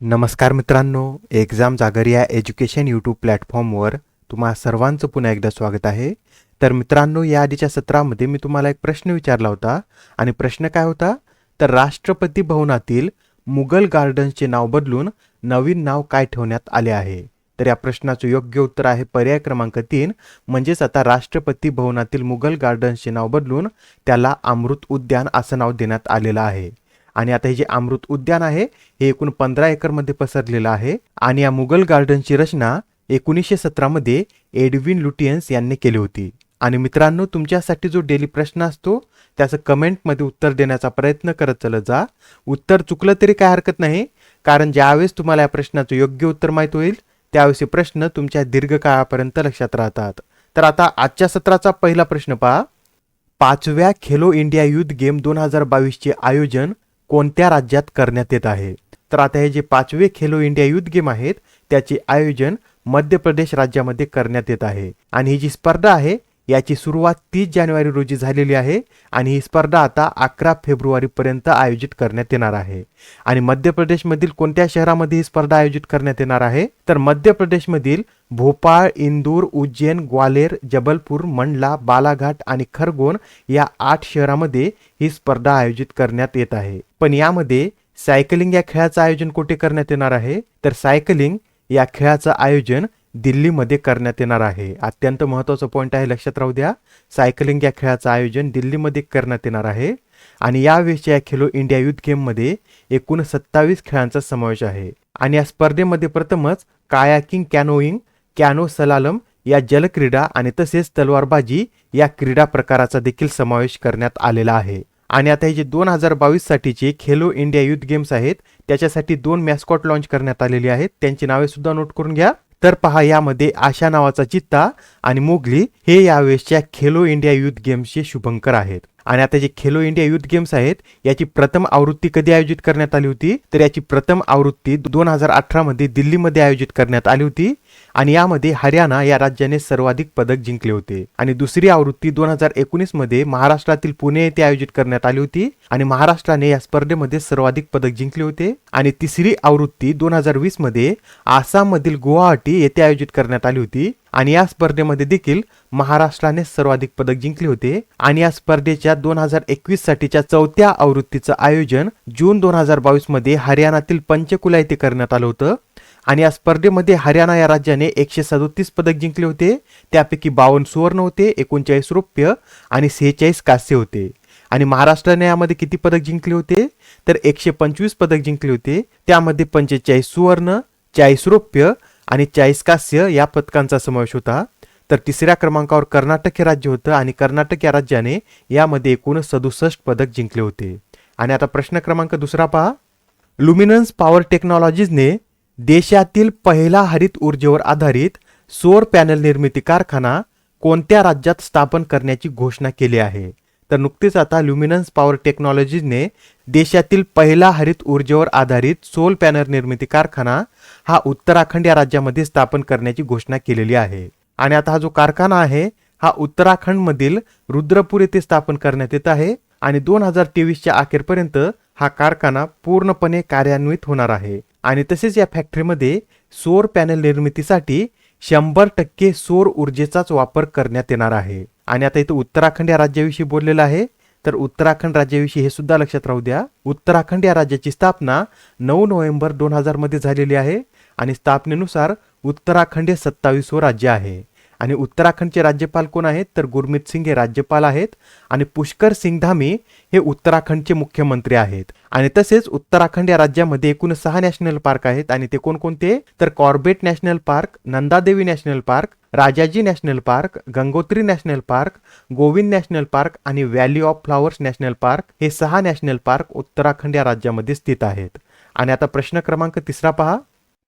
नमस्कार मित्रांनो, एक्झाम जागर या एज्युकेशन यूट्यूब प्लॅटफॉर्मवर तुम्हा सर्वांचं पुन्हा एकदा स्वागत आहे. तर मित्रांनो, या आधीच्या सत्रामध्ये मी तुम्हाला एक प्रश्न विचारला होता आणि प्रश्न काय होता? तर राष्ट्रपती भवनातील मुघल गार्डन्सचे नाव बदलून नवीन नाव काय ठेवण्यात आले आहे? तर या प्रश्नाचं योग्य उत्तर आहे पर्याय क्रमांक 3, म्हणजेच आता राष्ट्रपती भवनातील मुघल गार्डन्सचे नाव बदलून त्याला अमृत उद्यान असं नाव देण्यात आलेलं आहे. आणि आता हे जे अमृत उद्यान आहे हे एकूण 15 एकरमध्ये पसरलेलं आहे आणि या मुघल गार्डनची रचना 1917 मध्ये एडविन लुटियन्स यांनी केली होती. आणि मित्रांनो, तुमच्यासाठी जो डेली प्रश्न असतो त्याचं कमेंटमध्ये उत्तर देण्याचा प्रयत्न करत चला जा. उत्तर चुकलं तरी काय हरकत नाही, कारण ज्यावेळेस तुम्हाला या प्रश्नाचं योग्य उत्तर माहीत होईल त्यावेळेस हे प्रश्न तुमच्या दीर्घकाळापर्यंत लक्षात राहतात. तर आता आजच्या सत्राचा पहिला प्रश्न पहा. 5व्या खेलो इंडिया युथ गेम 2022 चे आयोजन कोणत्या राज्यात करण्यात येत आहे? तर आता हे जे 5वे खेलो इंडिया युथ गेम आहेत त्याचे आयोजन मध्य प्रदेश राज्यामध्ये करण्यात येत आहे. आणि ही जी स्पर्धा आहे याची सुरुवात 30 जानेवारी रोजी झालेली आहे आणि ही स्पर्धा आता 11 फेब्रुवारी पर्यंत आयोजित करण्यात येणार आहे. आणि मध्य प्रदेशमधील कोणत्या शहरामध्ये ही स्पर्धा आयोजित करण्यात येणार आहे? तर मध्य प्रदेशमधील भोपाळ, इंदूर, उज्जैन, ग्वालेर, जबलपूर, मंडला, बालाघाट आणि खरगोन या 8 शहरामध्ये ही स्पर्धा आयोजित करण्यात येत आहे. पण यामध्ये सायकलिंग या खेळाचं आयोजन कुठे करण्यात येणार आहे? तर सायकलिंग या खेळाचं आयोजन दिल्लीमध्ये करण्यात येणार आहे. अत्यंत महत्त्वाचा पॉईंट आहे, लक्षात राहू द्या. सायकलिंग या खेळाचं आयोजन दिल्लीमध्ये करण्यात येणार आहे. आणि यावेळेच्या या खेलो इंडिया युथ गेममध्ये एकूण 27 खेळांचा समावेश आहे. आणि या स्पर्धेमध्ये प्रथमच कायाकिंग, कॅनोईंग, कॅनो सलालम या जलक्रीडा आणि तसेच तलवारबाजी या क्रीडा प्रकाराचा देखील समावेश करण्यात आलेला आहे. आणि आता हे जे 2022 साठीचे खेलो इंडिया युथ गेम्स आहेत त्याच्यासाठी 2 मॅस्कॉट लॉन्च करण्यात आलेली आहेत. त्यांची नावे सुद्धा नोट करून घ्या. तर पहा, यामध्ये आशा नावाचा चित्ता आणि मोगली हे यावेळेसच्या खेलो इंडिया युथ गेम्सचे शुभंकर आहेत. आणि आता जे खेलो इंडिया युथ गेम्स आहेत याची प्रथम आवृत्ती कधी आयोजित करण्यात आली होती? तर याची प्रथम आवृत्ती 2018 मध्ये दिल्लीमध्ये आयोजित करण्यात आली होती आणि यामध्ये हरियाणा या राज्याने सर्वाधिक पदक जिंकले होते. आणि दुसरी आवृत्ती 2019 मध्ये महाराष्ट्रातील पुणे येथे आयोजित करण्यात आली होती आणि महाराष्ट्राने या स्पर्धेमध्ये सर्वाधिक पदक जिंकले होते. आणि तिसरी आवृत्ती 2020 मध्ये आसाम मधील गुवाहाटी येथे आयोजित करण्यात आली होती आणि या स्पर्धेमध्ये देखील महाराष्ट्राने सर्वाधिक पदक जिंकले होते. आणि या स्पर्धेच्या 2021 साठीच्या 4थ्या आवृत्तीचं आयोजन जून 2022 मध्ये हरियाणातील पंचकुला येथे करण्यात आलं होतं. आणि या स्पर्धेमध्ये हरियाणा या राज्याने 137 पदक जिंकले होते. त्यापैकी 52 सुवर्ण होते, 39 रौप्य आणि 46 कांस्य होते. आणि महाराष्ट्राने यामध्ये किती पदक जिंकले होते? तर 125 पदक जिंकले होते. त्यामध्ये 45 सुवर्ण, 40 रौप्य आणि 40 कांस्य या पदकांचा समावेश होता. तर तिसऱ्या क्रमांकावर कर्नाटक हे राज्य होतं आणि कर्नाटक या राज्याने यामध्ये एकूण 67 पदक जिंकले होते. आणि आता प्रश्न क्रमांक दुसरा पहा. लुमिनन्स पॉवर टेक्नॉलॉजीजने देशातील पहिला हरित ऊर्जेवर आधारित सौर पॅनल निर्मिती कारखाना कोणत्या राज्यात स्थापन करण्याची घोषणा केली आहे? तर नुकतीच आता लुमिनन्स पॉवर टेक्नॉलॉजीजने देशातील पहिला हरित ऊर्जेवर आधारित सौर पॅनल निर्मिती कारखाना हा उत्तराखंड या राज्यामध्ये स्थापन करण्याची घोषणा केलेली आहे. आणि आता हा जो कारखाना आहे हा उत्तराखंड मधील रुद्रपूर येथे स्थापन करण्यात येत आहे आणि 2023च्या अखेरपर्यंत हा कारखाना पूर्णपणे कार्यान्वित होणार आहे. आणि तसेच या फॅक्टरीमध्ये सौर पॅनल निर्मितीसाठी 100% सौर ऊर्जेचाच वापर करण्यात येणार आहे. आणि आता इथं उत्तराखंड या राज्याविषयी बोललेलं आहे, तर उत्तराखंड राज्याविषयी हे सुद्धा लक्षात राहू द्या. उत्तराखंड या राज्याची स्थापना 9 नोव्हेंबर 2000 मध्ये झालेली आहे आणि स्थापनेनुसार उत्तराखंड हे 27वे राज्य आहे. आणि उत्तराखंडचे राज्यपाल कोण आहेत? तर गुरमीत सिंग हे राज्यपाल आहेत आणि पुष्कर सिंग धामी हे उत्तराखंडचे मुख्यमंत्री आहेत. आणि तसेच उत्तराखंड या राज्यामध्ये एकूण 6 नॅशनल पार्क आहेत आणि ते कोणकोणते? तर Corbett national park, Nanda Devi national park, Rajaji national park, Gangotri national park, Govind national park आणि valley of flowers national park हे 6 नॅशनल पार्क उत्तराखंड या राज्यामध्ये स्थित आहेत. आणि आता प्रश्न क्रमांक तिसरा पहा.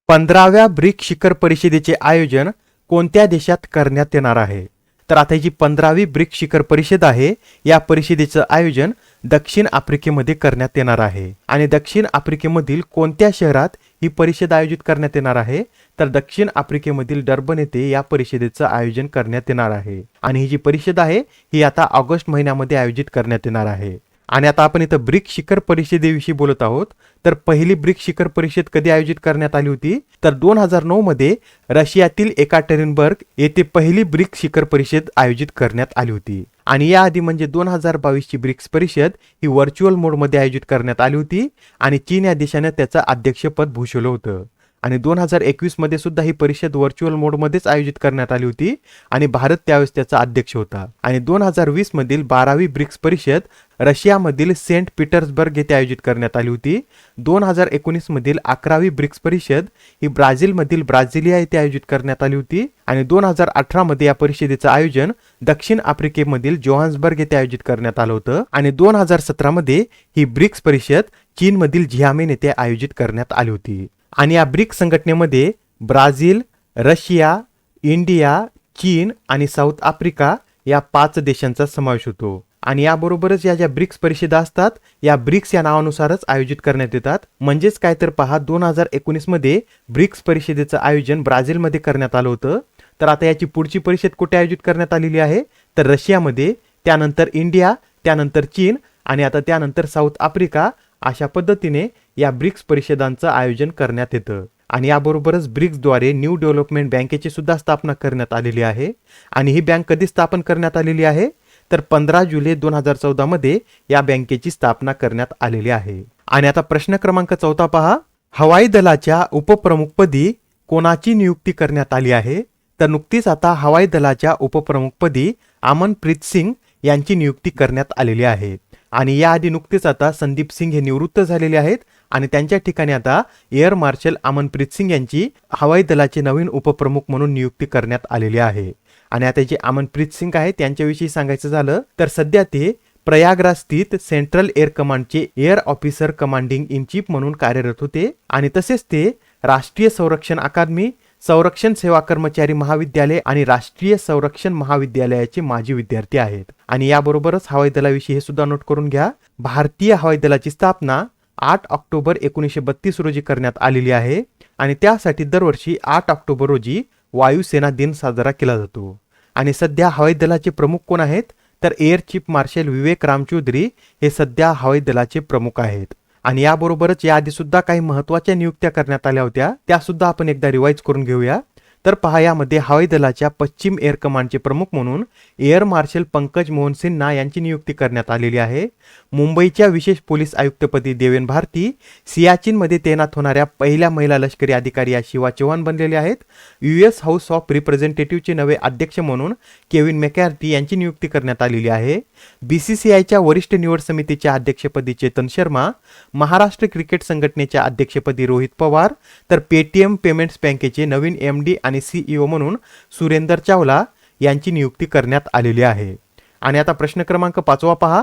15व्या ब्रिक्स शिखर परिषदेचे आयोजन कोणत्या देशात करण्यात येणार आहे? तर आता ही जी 15वी ब्रिक्स शिखर परिषद आहे या परिषदेचं आयोजन दक्षिण आफ्रिकेमध्ये करण्यात येणार आहे. आणि दक्षिण आफ्रिकेमधील कोणत्या शहरात ही परिषद आयोजित करण्यात येणार आहे? तर दक्षिण आफ्रिकेमधील डर्बन येथे या परिषदेचं आयोजन करण्यात येणार आहे. आणि ही जी परिषद आहे ही आता ऑगस्ट महिन्यामध्ये आयोजित करण्यात येणार आहे. आणि आता आपण इथं ब्रिक्स शिखर परिषदेविषयी बोलत आहोत. तर पहिली ब्रिक्स शिखर परिषद कधी आयोजित करण्यात आली होती? तर 2009 मध्ये रशियातील एकाटेरिनबर्ग येथे पहिली ब्रिक्स शिखर परिषद आयोजित करण्यात आली होती. आणि याआधी म्हणजे 2022 ची ब्रिक्स परिषद ही व्हर्च्युअल मोडमध्ये आयोजित करण्यात आली होती आणि चीन या देशाने त्याचं अध्यक्षपद भूषवलं होतं. आणि 2021 मध्ये सुद्धा ही परिषद व्हर्च्युअल मोडमध्येच आयोजित करण्यात आली होती आणि भारत त्यावेळेस त्याचा अध्यक्ष होता. आणि 2020 मधील 12वी ब्रिक्स परिषद रशियामधील सेंट पीटर्सबर्ग येथे आयोजित करण्यात आली होती. 2019 मधील 11वी ब्रिक्स परिषद ही ब्राझीलमधील ब्राझिलिया येथे आयोजित करण्यात आली होती. आणि 2018 मध्ये या परिषदेचं आयोजन दक्षिण आफ्रिकेमधील जोहान्सबर्ग येथे आयोजित करण्यात आलं होतं. आणि 2017 मध्ये ही ब्रिक्स परिषद चीनमधील झियामिन येथे आयोजित करण्यात आली होती. आणि या ब्रिक्स संघटनेमध्ये ब्राझील, रशिया, इंडिया, चीन आणि साऊथ आफ्रिका या 5 देशांचा समावेश होतो. आणि याबरोबरच या ज्या ब्रिक्स परिषदा असतात या ब्रिक्स या नावानुसारच आयोजित करण्यात येतात. म्हणजेच काय तर पहा, 2019 मध्ये ब्रिक्स परिषदेचं आयोजन ब्राझीलमध्ये करण्यात आलं होतं. तर आता याची पुढची परिषद कुठे आयोजित करण्यात आलेली आहे? तर रशियामध्ये, त्यानंतर इंडिया, त्यानंतर चीन आणि आता त्यानंतर साऊथ आफ्रिका. अशा पद्धतीने या ब्रिक्स परिषदांचं आयोजन करण्यात येतं. आणि याबरोबरच ब्रिक्सद्वारे न्यू डेव्हलपमेंट बँकेची सुद्धा स्थापना करण्यात आलेली आहे. आणि ही बँक कधी स्थापन करण्यात आलेली आहे? तर 15 जुलै 2014 मध्ये या बँकेची स्थापना करण्यात आलेली आहे. आणि आता प्रश्न क्रमांक 14 पहा, हवाई दलाच्या उपप्रमुखपदी कोणाची नियुक्ती करण्यात आली आहे? तर नुकतीच आता हवाई दलाच्या उपप्रमुखपदी अमनप्रीत सिंग यांची नियुक्ती करण्यात आलेली आहे. आणि याआधी नुकतेच आता संदीप सिंग हे निवृत्त झालेले आहेत आणि त्यांच्या ठिकाणी आता एअर मार्शल अमनप्रीत सिंग यांची हवाई दलाचे नवीन उपप्रमुख म्हणून नियुक्ती करण्यात आलेली आहे. आणि आता जे अमनप्रीत सिंग आहेत त्यांच्याविषयी सांगायचं झालं तर सध्या ते प्रयागराज स्थित सेंट्रल एअर कमांडचे air officer commanding in chief म्हणून कार्यरत होते. आणि तसेच ते राष्ट्रीय संरक्षण अकादमी, संरक्षण सेवा कर्मचारी महाविद्यालय आणि राष्ट्रीय संरक्षण महाविद्यालयाचे माजी विद्यार्थी आहेत. आणि याबरोबरच हवाई दलाविषयी हे सुद्धा नोट करून घ्या. भारतीय हवाई दलाची स्थापना 8 ऑक्टोबर 1932 रोजी करण्यात आलेली आहे. आणि त्यासाठी दरवर्षी 8 ऑक्टोबर रोजी वायुसेना दिन साजरा केला जातो. आणि सध्या हवाई दलाचे प्रमुख कोण आहेत? तर एअर चीफ मार्शल विवेक रामचौधरी हे सध्या हवाई दलाचे प्रमुख आहेत. आणि याबरोबरच याआधी सुद्धा काही महत्त्वाच्या नियुक्त्या करण्यात आल्या होत्या, त्या सुद्धा आपण एकदा रिवाइज करून घेऊया. तर पहा, यामध्ये हवाई दलाच्या पश्चिम एअर कमांडचे प्रमुख म्हणून एअर मार्शल पंकज मोहन सिन्हा यांची नियुक्ती करण्यात आलेली आहे. मुंबईच्या विशेष पोलीस आयुक्तपदी देवेन भारती, सियाचीनमध्ये तैनात होणाऱ्या पहिल्या महिला लष्करी अधिकारी या शिवा चौहान बनलेले आहेत. US हाऊस ऑफ रिप्रेझेंटेटिव्हचे नवे अध्यक्ष म्हणून केविन मॅकॅर्थी यांची नियुक्ती करण्यात आलेली आहे. BCCIच्या वरिष्ठ निवड समितीच्या अध्यक्षपदी चेतन शर्मा, महाराष्ट्र क्रिकेट संघटनेच्या अध्यक्षपदी रोहित पवार, तर पेटीएम पेमेंट्स बँकेचे नवीन MD आणि CEO म्हणून सुरेंदर चावला यांची नियुक्ती करण्यात आलेली आहे. आणि आता प्रश्न क्रमांक 5 पहा,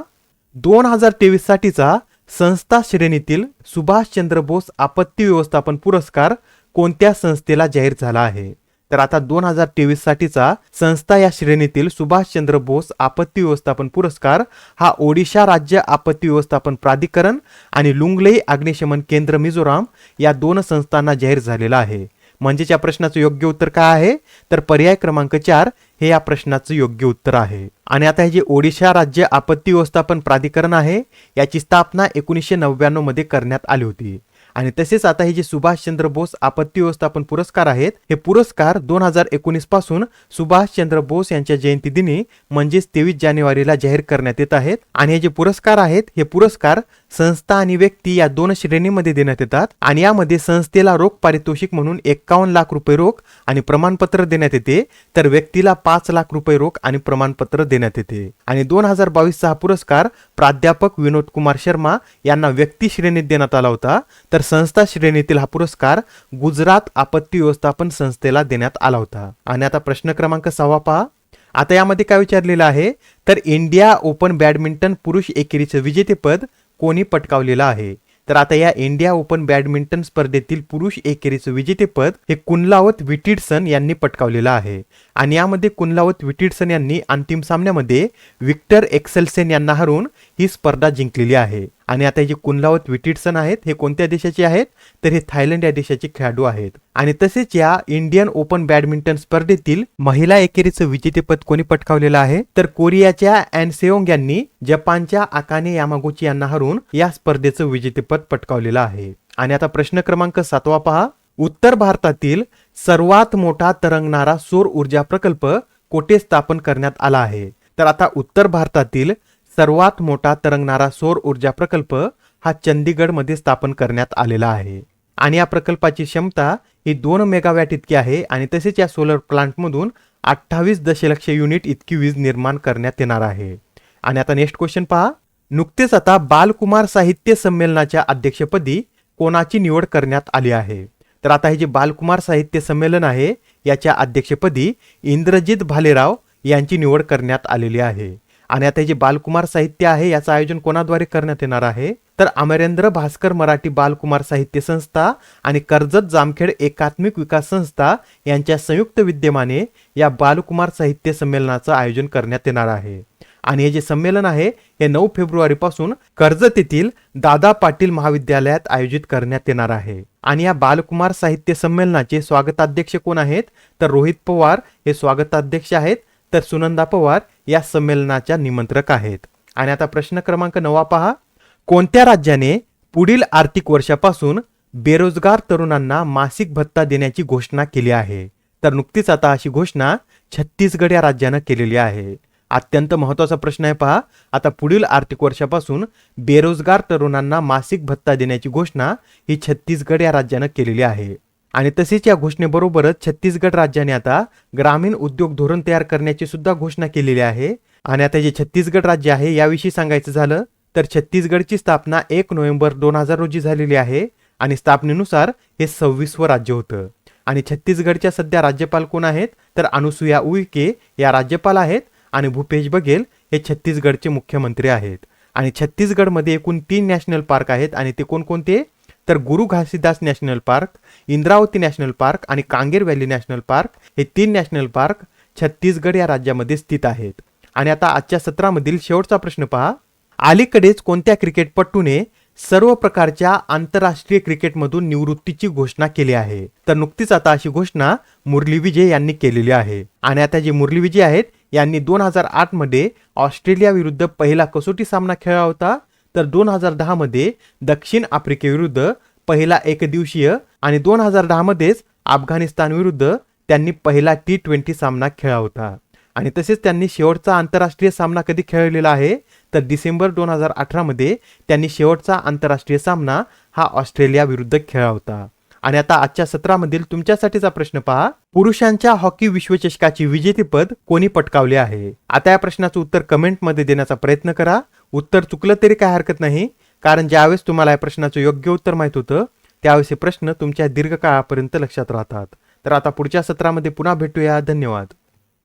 2023 साठीचा संस्था श्रेणीतील सुभाषचंद्र बोस आपत्ती व्यवस्थापन पुरस्कार कोणत्या संस्थेला जाहीर झाला आहे? तर आता 2023 साठीचा संस्था या श्रेणीतील सुभाषचंद्र बोस आपत्ती व्यवस्थापन पुरस्कार हा ओडिशा राज्य आपत्ती व्यवस्थापन प्राधिकरण आणि लुंगलेई अग्निशमन केंद्र मिझोराम या 2 संस्थांना जाहीर झालेला आहे. म्हणजेच या प्रश्नाचं योग्य उत्तर काय आहे? तर पर्याय क्रमांक 4 हे या प्रश्नाचं योग्य उत्तर आहे. आणि आता हे जे ओडिशा राज्य आपत्ती व्यवस्थापन प्राधिकरण आहे याची स्थापना 1999 मध्ये करण्यात आली होती. आणि तसेच आता हे जे सुभाषचंद्र बोस आपत्ती व्यवस्थापन पुरस्कार आहेत हे पुरस्कार 2019 पासून सुभाषचंद्र बोस यांच्या जयंती दिनी म्हणजेच 23 जानेवारीला जाहीर करण्यात येत आहेत. आणि हे जे पुरस्कार आहेत हे पुरस्कार संस्था आणि व्यक्ती या 2 श्रेणीमध्ये देण्यात येतात. आणि यामध्ये संस्थेला रोख पारितोषिक म्हणून 51 लाख रुपये रोख आणि प्रमाणपत्र देण्यात येते, तर व्यक्तीला 5 लाख रुपये रोख आणि प्रमाणपत्र देण्यात येते. आणि 2022 हा पुरस्कार प्राध्यापक विनोद कुमार शर्मा यांना व्यक्ती श्रेणीत देण्यात आला होता, तर संस्था श्रेणीतील हा पुरस्कार गुजरात आपत्ती व्यवस्थापन संस्थेला देण्यात आला होता. आणि आता प्रश्न क्रमांक 6 पहा. आता यामध्ये काय विचारलेलं आहे? तर इंडिया ओपन बॅडमिंटन पुरुष एकेरीचं विजेतेपद कोणी पटकावलेलं आहे? तर आता या इंडिया ओपन बॅडमिंटन स्पर्धेतील पुरुष एकेरीचं विजेतेपद हे कुनलावत विटिडसन यांनी पटकावलेलं आहे. आणि यामध्ये कुनलावत विटिडसन यांनी अंतिम सामन्यामध्ये विक्टर एक्सेल्सेन यांना हरवून ही स्पर्धा जिंकलेली आहे. आणि आता हे जे कुनलावत विटिडसन आहेत हे कोणत्या देशाचे आहेत, तर हे थायलंड या देशाचे खेळाडू आहेत. आणि तसेच या इंडियन ओपन बॅडमिंटन स्पर्धेतील महिला एकेरीचं विजेतेपद कोणी पटकावलेलं आहे, तर कोरियाच्या अॅन सेओंग यांनी जपानच्या आकाने यामागुची यांना हरून या स्पर्धेचं विजेतेपद पटकावलेलं आहे. आणि आता प्रश्न क्रमांक 7 पहा. उत्तर भारतातील सर्वात मोठा तरंगणारा सौर ऊर्जा प्रकल्प कोठे स्थापन करण्यात आला आहे, तर आता उत्तर भारतातील सर्वात मोठा तरंगणारा सौर ऊर्जा प्रकल्प हा चंदीगडमध्ये स्थापन करण्यात आलेला आहे. आणि या प्रकल्पाची क्षमता ही 2 मेगावॅट इतकी आहे. आणि तसेच या सोलर प्लांटमधून 28 दशलक्ष युनिट इतकी वीज निर्माण करण्यात येणार आहे. आणि आता नेक्स्ट क्वेश्चन पहा. नुकतेच आता बालकुमार साहित्य संमेलनाच्या अध्यक्षपदी कोणाची निवड करण्यात आली आहे, तर आता हे जे बालकुमार साहित्य संमेलन आहे याच्या अध्यक्षपदी इंद्रजित भालेराव यांची निवड करण्यात आलेली आहे. आणि आता हे जे बालकुमार साहित्य आहे याचं आयोजन कोणाद्वारे करण्यात येणार आहे, तर अमरेंद्र भास्कर मराठी बालकुमार साहित्य संस्था आणि कर्जत जामखेड एकात्मिक विकास संस्था यांच्या संयुक्त विद्यमाने या बालकुमार साहित्य संमेलनाचं आयोजन करण्यात येणार आहे. आणि हे जे संमेलन आहे हे 9 फेब्रुवारी पासून कर्जत येथील दादा पाटील महाविद्यालयात आयोजित करण्यात येणार आहे. आणि या बालकुमार साहित्य संमेलनाचे स्वागताध्यक्ष कोण आहेत, तर रोहित पवार हे स्वागताध्यक्ष आहेत, तर सुनंदा पवार या संमेलनाच्या निमंत्रक आहेत. आणि आता प्रश्न क्रमांक 9 पहा. कोणत्या राज्याने पुढील आर्थिक वर्षापासून बेरोजगार तरुणांना मासिक भत्ता देण्याची घोषणा केली आहे, तर नुकतीच आता अशी घोषणा छत्तीसगड या राज्यानं केलेली आहे. अत्यंत महत्त्वाचा प्रश्न आहे पहा. आता पुढील आर्थिक वर्षापासून बेरोजगार तरुणांना मासिक भत्ता देण्याची घोषणा ही छत्तीसगड या राज्यानं केलेली आहे. आणि तसेच या घोषणेबरोबरच छत्तीसगड राज्याने आता ग्रामीण उद्योग धोरण तयार करण्याची सुद्धा घोषणा केलेली आहे. आणि आता जे छत्तीसगड राज्य आहे याविषयी सांगायचं झालं तर छत्तीसगडची स्थापना 1 नोव्हेंबर 2000 रोजी झालेली आहे. आणि स्थापनेनुसार हे 26वं राज्य होतं. आणि छत्तीसगडच्या सध्या राज्यपाल कोण आहेत, तर अनुसुया उईके या राज्यपाल आहेत. आणि भूपेश बघेल हे छत्तीसगडचे मुख्यमंत्री आहेत. आणि छत्तीसगडमध्ये एकूण 3 नॅशनल पार्क आहेत. आणि ते कोणकोणते, तर गुरु Ghasidas national park, Indravati national park आणि कांगेर व्हॅली नॅशनल पार्क हे 3 नॅशनल पार्क छत्तीसगड या राज्यामध्ये स्थित आहेत. आणि आता आजच्या सत्रामधील शेवटचा प्रश्न पहा. अलीकडेच कोणत्या क्रिकेटपटूने सर्व प्रकारच्या आंतरराष्ट्रीय क्रिकेटमधून निवृत्तीची घोषणा केली आहे, तर नुकतीच आता अशी घोषणा मुरली विजय यांनी केलेली आहे. आणि आता जे मुरली विजय आहेत यांनी 2008 मध्ये ऑस्ट्रेलिया विरुद्ध पहिला कसोटी सामना खेळला होता, तर 2010 मध्ये दक्षिण आफ्रिकेविरुद्ध पहिला एकदिवसीय आणि 2010 मध्येच अफगाणिस्तान विरुद्ध त्यांनी पहिला T20 सामना खेळला होता. आणि तसेच त्यांनी शेवटचा आंतरराष्ट्रीय सामना कधी खेळलेला आहे, तर डिसेंबर 2018 मध्ये त्यांनी शेवटचा आंतरराष्ट्रीय सामना हा ऑस्ट्रेलिया विरुद्ध खेळला होता. आणि आता आजच्या सत्रामधील तुमच्यासाठीचा प्रश्न पहा. पुरुषांच्या हॉकी विश्वचषकाचे विजेतेपद कोणी पटकावले आहे? आता या प्रश्नाचं उत्तर कमेंटमध्ये देण्याचा प्रयत्न करा. उत्तर चुकलं तरी काय हरकत नाही, कारण ज्यावेळेस तुम्हाला या प्रश्नाचं योग्य उत्तर माहित होतं त्यावेळेस हे प्रश्न तुमच्या दीर्घकाळापर्यंत लक्षात राहतात. तर आता पुढच्या सत्रामध्ये पुन्हा भेटूया. धन्यवाद.